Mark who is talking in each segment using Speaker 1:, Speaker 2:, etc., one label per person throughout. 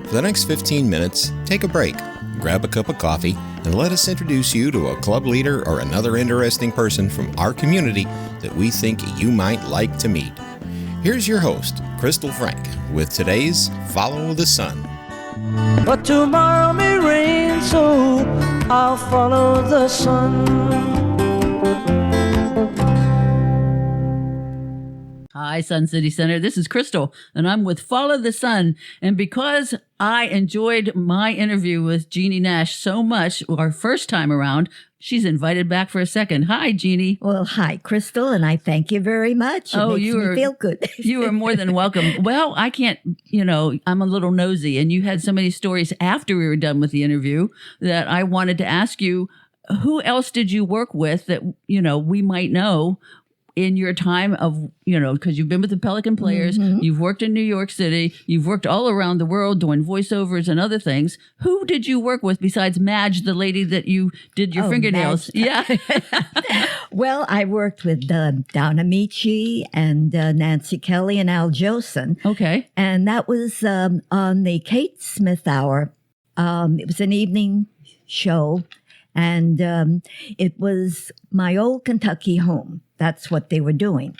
Speaker 1: For the next 15 minutes, take a break, grab a cup of coffee, and let us introduce you to a club leader or another interesting person from our community that we think you might like to meet. Here's your host, Crystal Frank, with today's Follow the Sun.
Speaker 2: But tomorrow may rain, so I'll follow the sun.
Speaker 3: Hi, Sun City Center. This is Crystal, and I'm with Follow the Sun. And because I enjoyed my interview with Jeanne Naish so much our first time around, she's invited back for a second. Hi, Jeanne.
Speaker 4: Well, hi, Crystal, and I thank you very much. It makes me feel good.
Speaker 3: You are more than welcome. Well, I can't, I'm a little nosy, and you had so many stories after we were done with the interview that I wanted to ask you, who else did you work with that, we might know in your time of, because you've been with the Pelican Players, you've worked in New York City, you've worked all around the world doing voiceovers and other things. Who did you work with besides Madge, the lady that you did your fingernails?
Speaker 4: Madge. Yeah. Well, I worked with Donna Michi and Nancy Kelly and Al Jolson.
Speaker 3: Okay.
Speaker 4: And that was on the Kate Smith Hour. It was an evening show, and it was my old Kentucky home. That's what they were doing.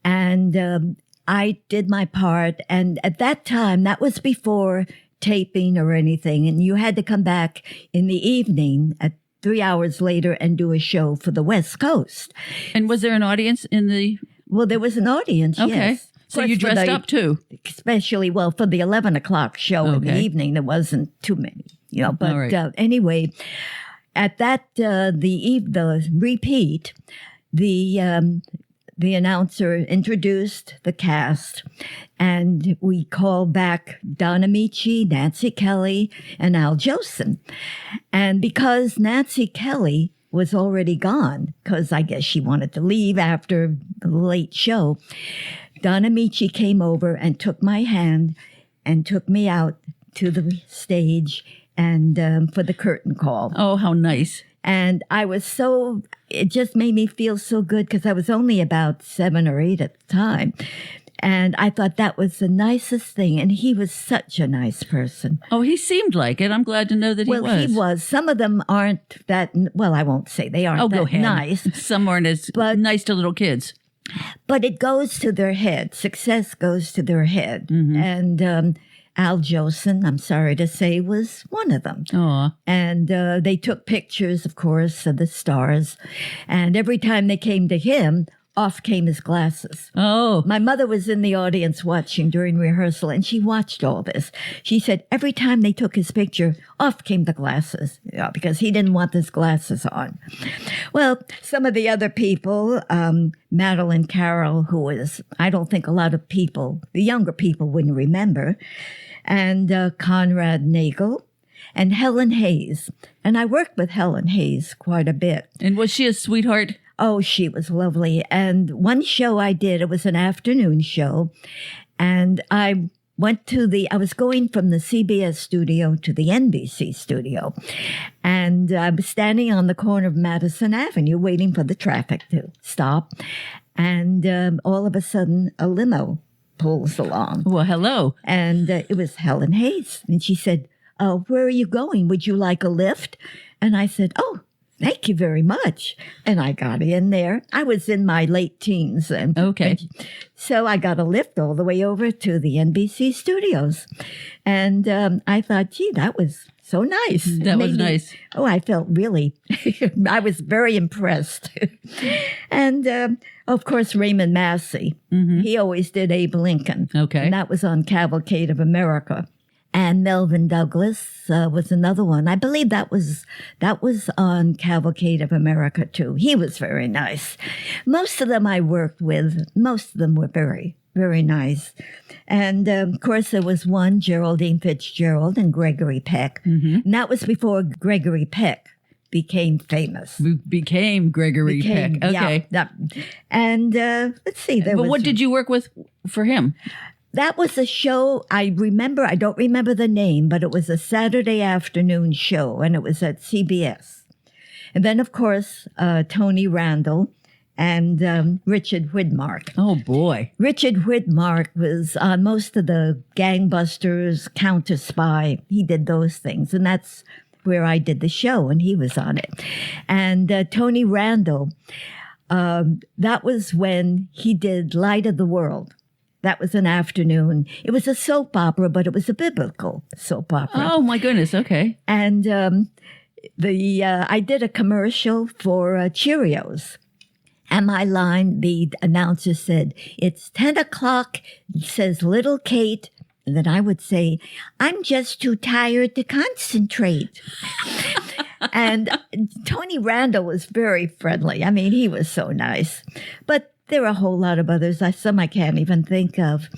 Speaker 4: And I did my part. And at that time, that was before taping or anything. And you had to come back in the evening at 3 hours later and do a show for the West Coast.
Speaker 3: And was there an audience in the...
Speaker 4: Well, there was an audience,
Speaker 3: okay.
Speaker 4: Yes.
Speaker 3: So you dressed up too?
Speaker 4: Especially, for the 11 o'clock show in the evening, there wasn't too many, But
Speaker 3: right.
Speaker 4: Anyway, at that, the repeat... The announcer introduced the cast, and we called back Donna Michi, Nancy Kelly, and Al Jolson. And because Nancy Kelly was already gone, because I guess she wanted to leave after the late show, Donna Michi came over and took my hand and took me out to the stage and for the curtain call.
Speaker 3: Oh, how nice.
Speaker 4: And it just made me feel so good because I was only about 7 or 8 at the time. And I thought that was the nicest thing. And he was such a nice person.
Speaker 3: Oh, he seemed like it. I'm glad to know that he was.
Speaker 4: Well, he was. Some of them aren't that, I won't say they aren't that nice.
Speaker 3: Some aren't as nice to little kids.
Speaker 4: But it goes to their head. Success goes to their head. Mm-hmm. And Al Jolson, I'm sorry to say, was one of them.
Speaker 3: Aww.
Speaker 4: And they took pictures, of course, of the stars. And every time they came to him, off came his glasses.
Speaker 3: Oh.
Speaker 4: My mother was in the audience watching during rehearsal, and she watched all this. She said every time they took his picture, off came the glasses, because he didn't want his glasses on. Well, some of the other people, Madeline Carroll, who was, I don't think a lot of people, the younger people wouldn't remember, and Conrad Nagel, and Helen Hayes. And I worked with Helen Hayes quite a bit.
Speaker 3: And was she a sweetheart?
Speaker 4: Oh, she was lovely. And one show I did, it was an afternoon show, and I was going from the CBS studio to the NBC studio, and I was standing on the corner of Madison Avenue waiting for the traffic to stop, and all of a sudden a limo pulls along.
Speaker 3: Well, hello.
Speaker 4: And it was Helen Hayes, and she said, where are you going? Would you like a lift? And I said, oh, thank you very much. And I got in there. I was in my late teens.
Speaker 3: Okay.
Speaker 4: So I got a lift all the way over to the NBC studios. And I thought, gee, that was so nice.
Speaker 3: That was nice.
Speaker 4: Oh, I felt really, I was very impressed. And of course, Raymond Massey, he always did Abe Lincoln.
Speaker 3: Okay.
Speaker 4: And that was on Cavalcade of America. And Melvin Douglas was another one. I believe that was on Cavalcade of America, too. He was very nice. Most of them I worked with, most of them were very, very nice. And, of course, there was one, Geraldine Fitzgerald and Gregory Peck. Mm-hmm. And that was before Gregory Peck became famous.
Speaker 3: Became Gregory Peck. Okay.
Speaker 4: Yeah. And let's see.
Speaker 3: But what did you work with for him?
Speaker 4: That was a show I don't remember the name, but it was a Saturday afternoon show, and it was at CBS. And then, of course, Tony Randall and Richard Widmark.
Speaker 3: Oh, boy.
Speaker 4: Richard Widmark was on most of the Gangbusters, Counter Spy. He did those things, and that's where I did the show, and he was on it. And Tony Randall, that was when he did Light of the World. That was an afternoon. It was a soap opera, but it was a biblical soap opera.
Speaker 3: Oh, my goodness. Okay.
Speaker 4: And I did a commercial for Cheerios. And my line, the announcer said, "It's 10 o'clock," says little Kate. And then I would say, "I'm just too tired to concentrate." And Tony Randall was very friendly. I mean, he was so nice. But there are a whole lot of others, some I can't even think of.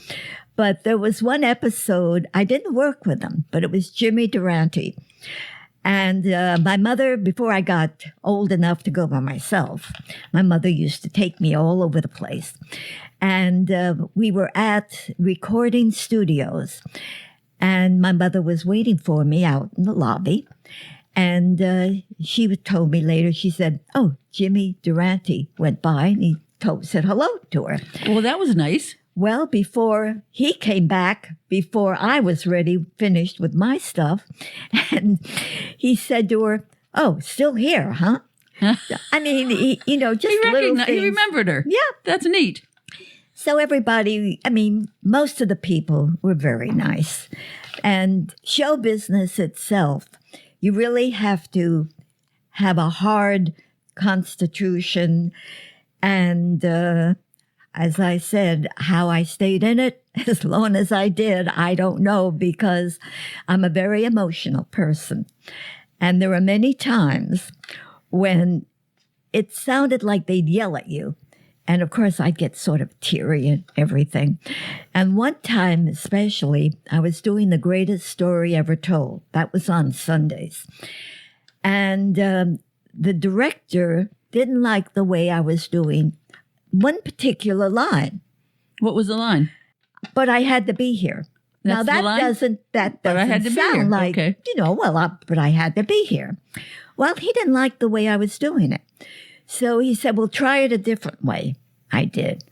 Speaker 4: But there was one episode, I didn't work with him, but it was Jimmy Durante. And my mother, before I got old enough to go by myself, my mother used to take me all over the place. And we were at recording studios. And my mother was waiting for me out in the lobby. And she told me later, she said, "Oh, Jimmy Durante went by and he said hello to her."
Speaker 3: Well, that was nice.
Speaker 4: Well, before he came back, before I was finished with my stuff, and he said to her, "Oh, still here, huh?" I mean, just little things.
Speaker 3: He remembered her.
Speaker 4: Yeah.
Speaker 3: That's neat.
Speaker 4: So everybody, I mean, most of the people were very nice. And show business itself, you really have to have a hard constitution. And as I said, how I stayed in it as long as I did, I don't know, because I'm a very emotional person. And there are many times when it sounded like they'd yell at you. And of course, I'd get sort of teary and everything. And one time especially, I was doing The Greatest Story Ever Told. That was on Sundays. And the director didn't like the way I was doing one particular line.
Speaker 3: What was the line?
Speaker 4: "But I had to be here."
Speaker 3: That's
Speaker 4: now
Speaker 3: the line?
Speaker 4: that
Speaker 3: But I
Speaker 4: doesn't
Speaker 3: had to be
Speaker 4: sound
Speaker 3: here.
Speaker 4: like,
Speaker 3: Okay.
Speaker 4: but I had to be here. Well, he didn't like the way I was doing it. So he said, "Well, try it a different way." I did.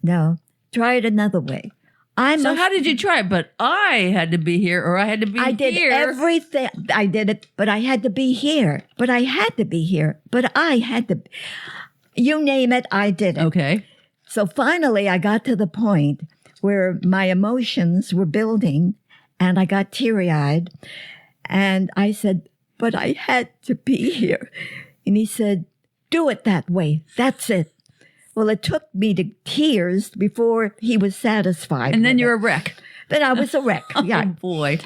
Speaker 4: "No, try it another way."
Speaker 3: So how did you try it? "But I had to be here," or "I had to be here"?
Speaker 4: I did everything. I did it, but I had to be here. But I had to be here. But I had to. You name it, I did it.
Speaker 3: Okay.
Speaker 4: So finally, I got to the point where my emotions were building and I got teary-eyed. And I said, "But I had to be here." And he said, "Do it that way. That's it." Well, it took me to tears before he was satisfied.
Speaker 3: And then
Speaker 4: with
Speaker 3: you're
Speaker 4: it.
Speaker 3: a wreck.
Speaker 4: Then I was a wreck. Yeah.
Speaker 3: Oh, boy.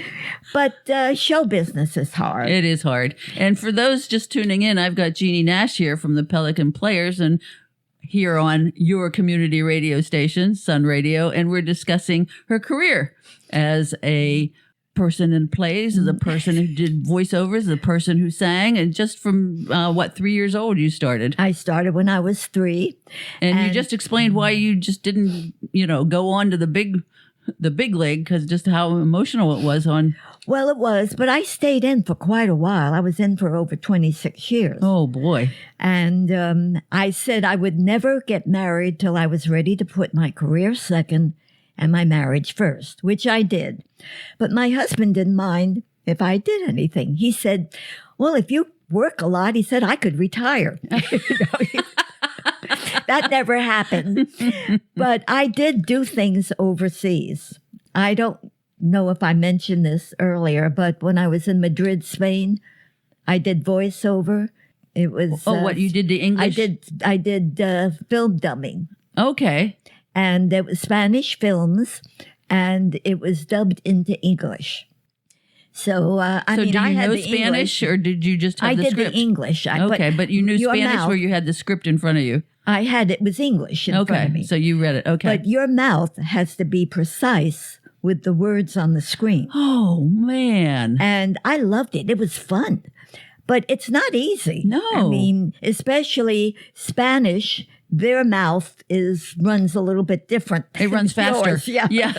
Speaker 4: But show business is hard.
Speaker 3: It is hard. And for those just tuning in, I've got Jeanne Naish here from the Pelican Players and here on your community radio station, Sun Radio, and we're discussing her career as a person in plays, as a person who did voiceovers, as a person who sang, and just from 3 years old you started.
Speaker 4: I started when I was 3.
Speaker 3: And you just explained why you just didn't, go on to the big league, because just how emotional it was on.
Speaker 4: Well, it was, but I stayed in for quite a while. I was in for over 26 years.
Speaker 3: Oh, boy.
Speaker 4: And I said I would never get married till I was ready to put my career second and my marriage first, which I did. But my husband didn't mind if I did anything. He said, "Well, if you work a lot," he said, "I could retire." That never happened. But I did do things overseas. I don't know if I mentioned this earlier, but when I was in Madrid, Spain, I did voiceover. It was
Speaker 3: what you did the English?
Speaker 4: I did film dubbing.
Speaker 3: Okay.
Speaker 4: And it was Spanish films, and it was dubbed into English. So, I
Speaker 3: did you
Speaker 4: had
Speaker 3: know
Speaker 4: the
Speaker 3: Spanish,
Speaker 4: English.
Speaker 3: or did you just have the
Speaker 4: I did
Speaker 3: script?
Speaker 4: the English.
Speaker 3: Okay, but you knew
Speaker 4: your
Speaker 3: Spanish
Speaker 4: mouth-
Speaker 3: where you had the script in front of you.
Speaker 4: it was English in front of
Speaker 3: Okay,
Speaker 4: me.
Speaker 3: so you read it. Okay.
Speaker 4: But your mouth has to be precise with the words on the screen.
Speaker 3: Oh, man.
Speaker 4: And I loved it. It was fun. But it's not easy.
Speaker 3: No.
Speaker 4: I mean, especially Spanish, their mouth runs a little bit different.
Speaker 3: It runs
Speaker 4: than
Speaker 3: faster.
Speaker 4: yours. Yeah.
Speaker 3: Yeah.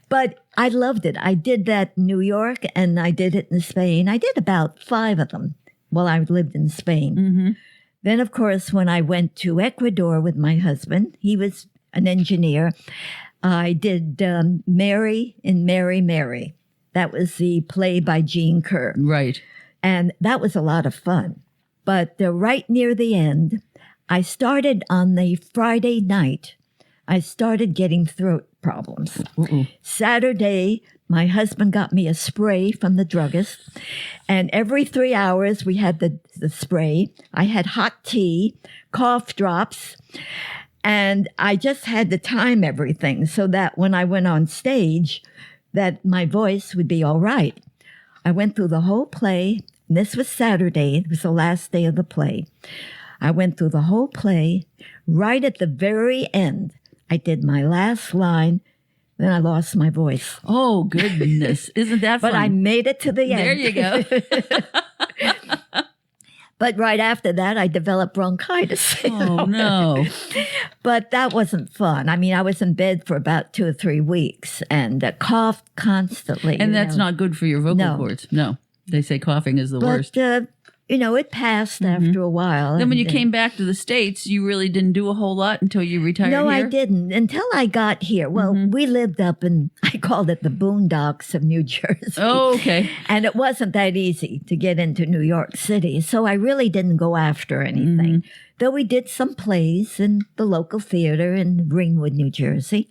Speaker 4: But I loved it. I did that in New York and I did it in Spain. I did about 5 of them while I lived in Spain.
Speaker 3: Mm-hmm.
Speaker 4: Then, of course, when I went to Ecuador with my husband, he was an engineer, I did Mary in Mary, Mary. That was the play by Jean Kerr.
Speaker 3: Right.
Speaker 4: And that was a lot of fun. But right near the end, I started on the Friday night, I started getting throat problems. Saturday, my husband got me a spray from the druggist. And every 3 hours, we had the spray. I had hot tea, cough drops. And I just had to time everything so that when I went on stage, that my voice would be all right. I went through the whole play. And this was Saturday. It was the last day of the play. I went through the whole play. Right at the very end, I did my last line. Then I lost my voice.
Speaker 3: Oh, goodness. Isn't that fun?
Speaker 4: But I made it to the end.
Speaker 3: There you go.
Speaker 4: But right after that, I developed bronchitis.
Speaker 3: Oh, no.
Speaker 4: But that wasn't fun. I mean, I was in bed for about 2 or 3 weeks and coughed constantly.
Speaker 3: And that's not good for your vocal cords. No. They say coughing is the worst.
Speaker 4: It passed after a while.
Speaker 3: Then when you came back to the States, you really didn't do a whole lot until you retired
Speaker 4: No,
Speaker 3: here?
Speaker 4: I didn't. Until I got here. Well, we lived up in, I called it the boondocks of New Jersey.
Speaker 3: Oh, okay.
Speaker 4: And it wasn't that easy to get into New York City. So I really didn't go after anything. Though we did some plays in the local theater in Ringwood, New Jersey.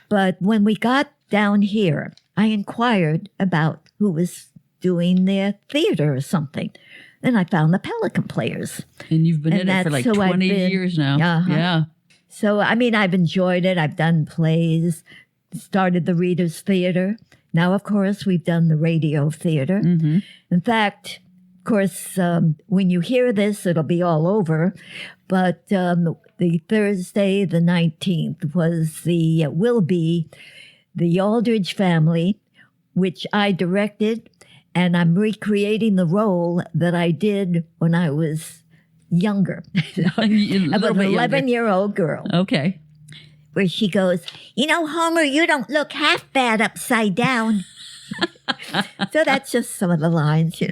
Speaker 4: But when we got down here, I inquired about who was doing their theater or something. Then I found the Pelican Players.
Speaker 3: And you've been in it for like 20 years now. Yeah.
Speaker 4: So, I mean, I've enjoyed it. I've done plays, started the Readers Theater. Now, of course, we've done the radio theater. In fact, of course, when you hear this, it'll be all over. But the Thursday, the 19th, will be the Aldridge Family, which I directed. And I'm recreating the role that I did when I was younger. I was an 11-year-old girl.
Speaker 3: Okay.
Speaker 4: Where she goes, Homer, you don't look half bad upside down. So that's just some of the lines,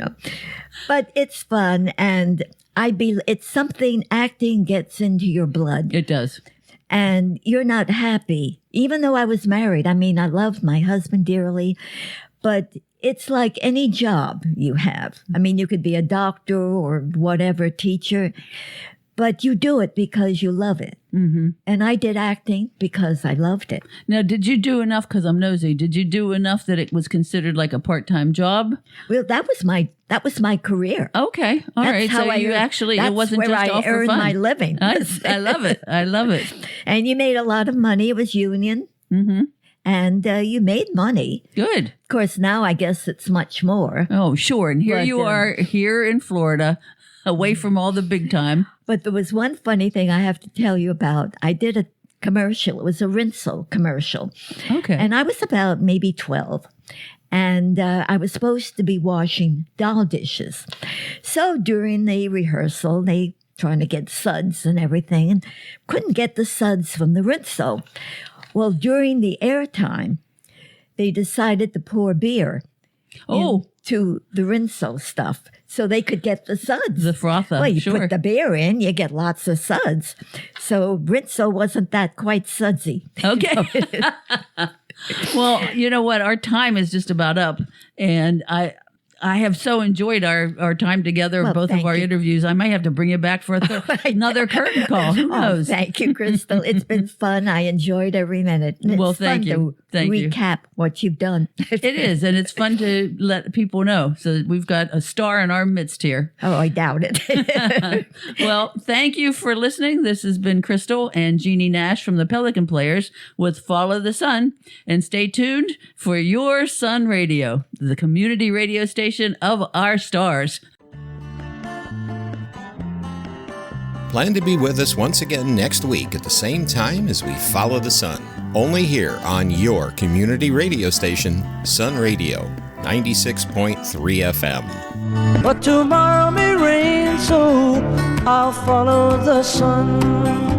Speaker 4: But it's fun. And it's something acting gets into your blood.
Speaker 3: It does.
Speaker 4: And you're not happy. Even though I was married. I mean, I loved my husband dearly. But it's like any job you have. I mean, you could be a doctor or whatever, teacher, but you do it because you love it. And I did acting because I loved it.
Speaker 3: Now, did you do enough, because I'm nosy, did you do enough that it was considered like a part-time job?
Speaker 4: Well, that was my career.
Speaker 3: Okay. All right. So you actually, it wasn't just all for fun.
Speaker 4: That's where I earned my living.
Speaker 3: I love it. I love it.
Speaker 4: And you made a lot of money. It was union. And you made money.
Speaker 3: Good.
Speaker 4: Of course, now I guess it's much more.
Speaker 3: Oh, sure. And here you are here in Florida, away from all the big time.
Speaker 4: But there was one funny thing I have to tell you about. I did a commercial. It was a Rinso commercial.
Speaker 3: Okay.
Speaker 4: And I was about maybe 12. And I was supposed to be washing doll dishes. So during the rehearsal, they trying to get suds and everything, and couldn't get the suds from the Rinso. Well, during the airtime, they decided to pour beer into the Rinso stuff so they could get the suds.
Speaker 3: The frother,
Speaker 4: well, you put the beer in, you get lots of suds. So Rinso wasn't that quite sudsy.
Speaker 3: Okay. Well, you know what? Our time is just about up. And I have so enjoyed our time together, both of our interviews. I might have to bring you back for another curtain call. Who knows?
Speaker 4: Thank you, Crystal. It's been fun. I enjoyed every minute. And it's
Speaker 3: thank
Speaker 4: fun
Speaker 3: you.
Speaker 4: to recap what you've done.
Speaker 3: It is, and it's fun to let people know. So we've got a star in our midst here.
Speaker 4: Oh, I doubt it.
Speaker 3: Well, thank you for listening. This has been Crystal and Jeanne Naish from the Pelican Players with Follow the Sun. And stay tuned for Your Sun Radio, the community radio station of our stars.
Speaker 1: Plan to be with us once again next week at the same time as we follow the sun. Only here on your community radio station, Sun Radio, 96.3 FM.
Speaker 2: But tomorrow may rain, so I'll follow the sun.